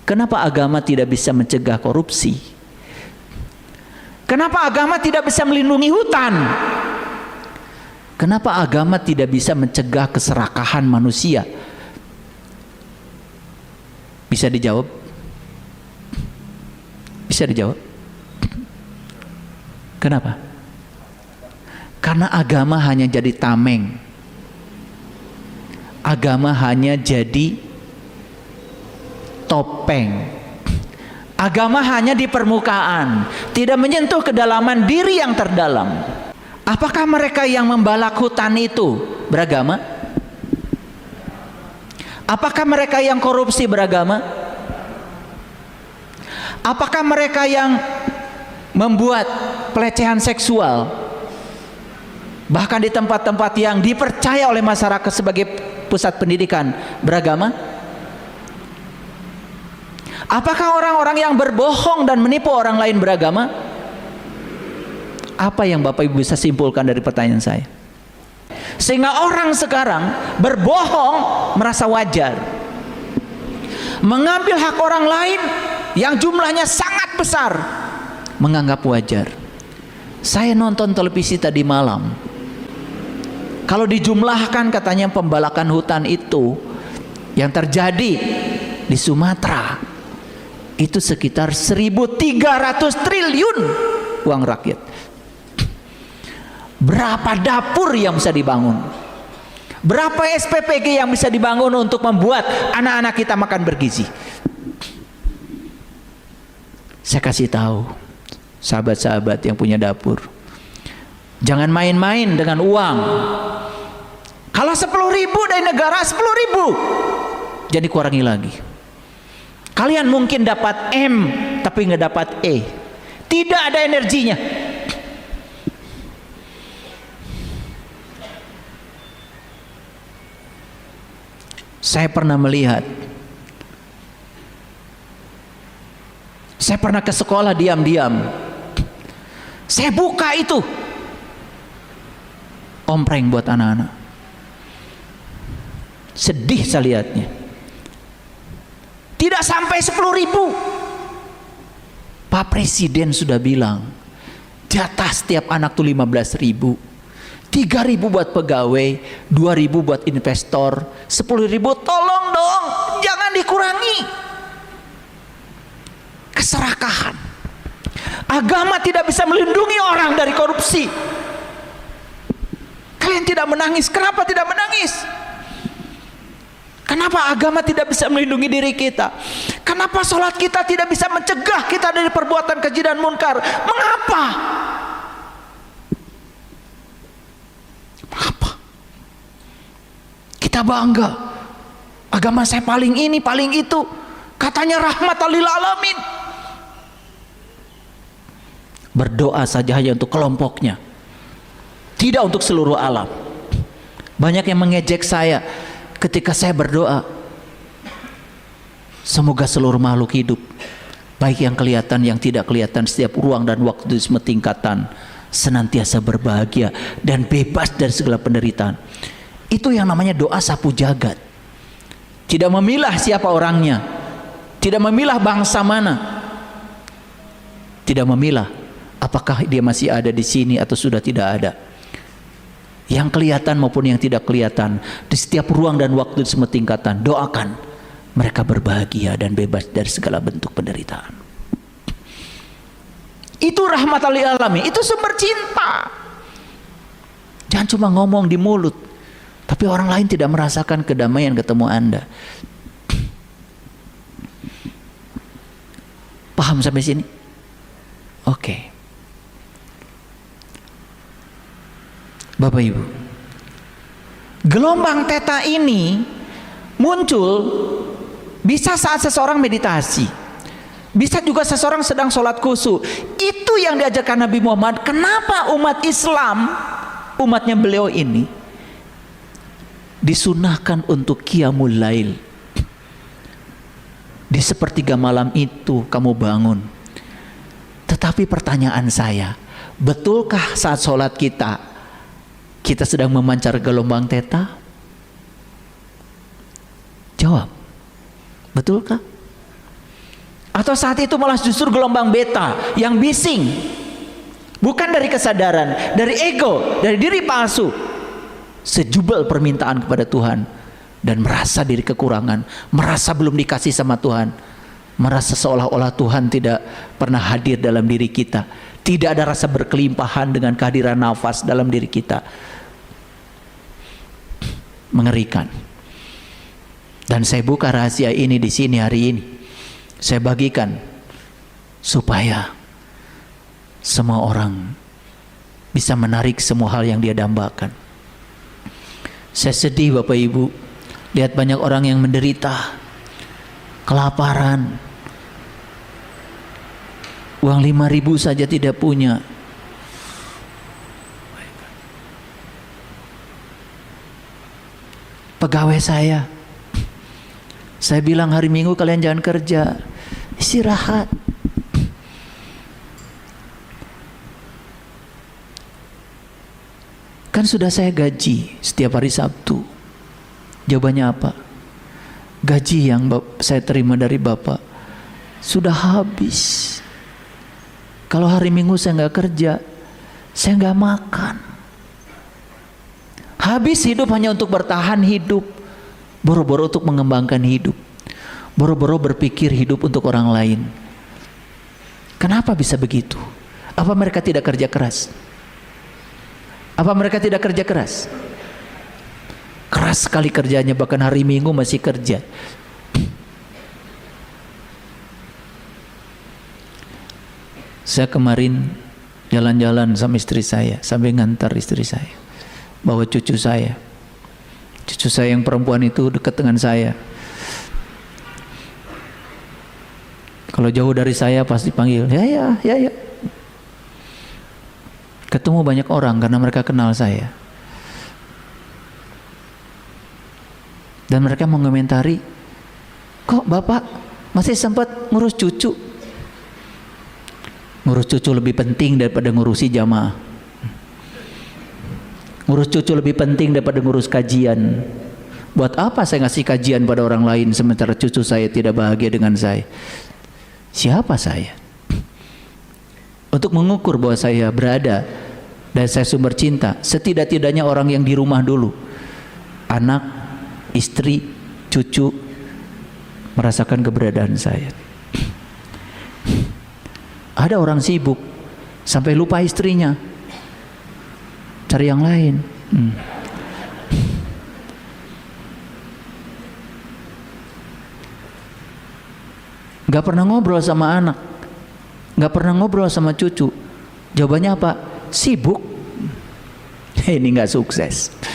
Kenapa agama tidak bisa mencegah korupsi? Kenapa agama tidak bisa melindungi hutan? Kenapa agama tidak bisa mencegah keserakahan manusia? Bisa dijawab? Bisa dijawab? Kenapa? Karena agama hanya jadi tameng. Agama hanya jadi topeng. Agama hanya di permukaan, tidak menyentuh kedalaman diri yang terdalam. Apakah mereka yang membalak hutan itu beragama? Apakah mereka yang korupsi beragama? Apakah mereka yang membuat pelecehan seksual bahkan di tempat-tempat yang dipercaya oleh masyarakat sebagai pusat pendidikan beragama? Apakah orang-orang yang berbohong dan menipu orang lain beragama? Apa yang Bapak Ibu bisa simpulkan dari pertanyaan saya? Sehingga orang sekarang berbohong merasa wajar, mengambil hak orang lain yang jumlahnya sangat besar menganggap wajar. Saya nonton televisi tadi malam, kalau dijumlahkan katanya pembalakan hutan itu yang terjadi di Sumatera itu sekitar 1.300 triliun uang rakyat. Berapa dapur yang bisa dibangun? Berapa SPPG yang bisa dibangun untuk membuat anak-anak kita makan bergizi? Saya kasih tahu sahabat-sahabat yang punya dapur, jangan main-main dengan uang. Kalau 10.000 dari negara, 10.000 jadi kurangi lagi. Kalian mungkin dapat M tapi nggak dapat E, tidak ada energinya. Saya pernah melihat, saya pernah ke sekolah diam-diam, saya buka itu ompreng buat anak-anak. Sedih saya lihatnya. Tidak sampai 10.000. Pak Presiden sudah bilang jatah setiap anak tuh 15.000, 3.000 buat pegawai, 2.000 buat investor, 10.000. Tolong dong, jangan dikurangi. Keserakahan. Agama tidak bisa melindungi orang dari korupsi. Kalian tidak menangis, kenapa tidak menangis? Kenapa agama tidak bisa melindungi diri kita? Kenapa sholat kita tidak bisa mencegah kita dari perbuatan keji dan munkar? Mengapa? Mengapa? Kita bangga, agama saya paling ini, paling itu, katanya rahmatan lil alamin. Berdoa saja hanya untuk kelompoknya, tidak untuk seluruh alam. Banyak yang mengejek saya ketika saya berdoa, semoga seluruh makhluk hidup, baik yang kelihatan yang tidak kelihatan, setiap ruang dan waktu di semua tingkatan, senantiasa berbahagia dan bebas dari segala penderitaan. Itu yang namanya doa sapu jagat. Tidak memilah siapa orangnya, tidak memilah bangsa mana, tidak memilah apakah dia masih ada di sini atau sudah tidak ada, yang kelihatan maupun yang tidak kelihatan, di setiap ruang dan waktu di semua tingkatan. Doakan mereka berbahagia dan bebas dari segala bentuk penderitaan. Itu rahmatan lil alamin, itu sumber cinta. Jangan cuma ngomong di mulut, tapi orang lain tidak merasakan kedamaian ketemu Anda. Paham sampai sini? Oke. Bapak Ibu, gelombang theta ini muncul bisa saat seseorang meditasi, bisa juga seseorang sedang sholat khusyuk. Itu yang diajarkan Nabi Muhammad. Kenapa umat Islam, umatnya beliau ini, disunahkan untuk qiyamul lail. Di sepertiga malam itu kamu bangun. Tetapi pertanyaan saya, betulkah saat sholat kita sedang memancar gelombang theta? Jawab, betulkah? Atau saat itu malah justru gelombang beta yang bising, bukan dari kesadaran, dari ego, dari diri palsu, sejubel permintaan kepada Tuhan, dan merasa diri kekurangan, merasa belum dikasih sama Tuhan, merasa seolah-olah Tuhan tidak pernah hadir dalam diri kita, tidak ada rasa berkelimpahan dengan kehadiran nafas dalam diri kita. Mengerikan. Dan saya buka rahasia ini di sini hari ini, saya bagikan supaya semua orang bisa menarik semua hal yang dia dambakan. Saya sedih Bapak Ibu, lihat banyak orang yang menderita, kelaparan, uang 5.000 saja tidak punya. Pegawai saya bilang hari Minggu kalian jangan kerja, istirahat. Kan sudah saya gaji setiap hari Sabtu. Jawabannya apa? Gaji yang saya terima dari Bapak sudah habis. Kalau hari Minggu saya nggak kerja, saya nggak makan. Habis hidup hanya untuk bertahan hidup, boro-boro untuk mengembangkan hidup, boro-boro berpikir hidup untuk orang lain. Kenapa bisa begitu? Apa mereka tidak kerja keras? Apa mereka tidak kerja keras? Keras sekali kerjanya, bahkan hari Minggu masih kerja. Saya kemarin jalan-jalan sama istri saya, sambil ngantar istri saya, bawa cucu saya. Cucu saya yang perempuan itu dekat dengan saya. Kalau jauh dari saya pasti panggil, ya. Ketemu banyak orang karena mereka kenal saya. Dan mereka mengomentari, kok Bapak masih sempat ngurus cucu? Ngurus cucu lebih penting daripada ngurusi jamaah. Ngurus cucu lebih penting daripada ngurus kajian. Buat apa saya ngasih kajian pada orang lain sementara cucu saya tidak bahagia dengan saya? Siapa saya? Untuk mengukur bahwa saya berada dan saya sumber cinta, setidak-tidaknya orang yang di rumah dulu, anak, istri, cucu, merasakan keberadaan saya. Ada orang sibuk sampai lupa istrinya, cari yang lain. Gak pernah ngobrol sama anak, gak pernah ngobrol sama cucu. Jawabannya apa? Sibuk. Ini gak sukses.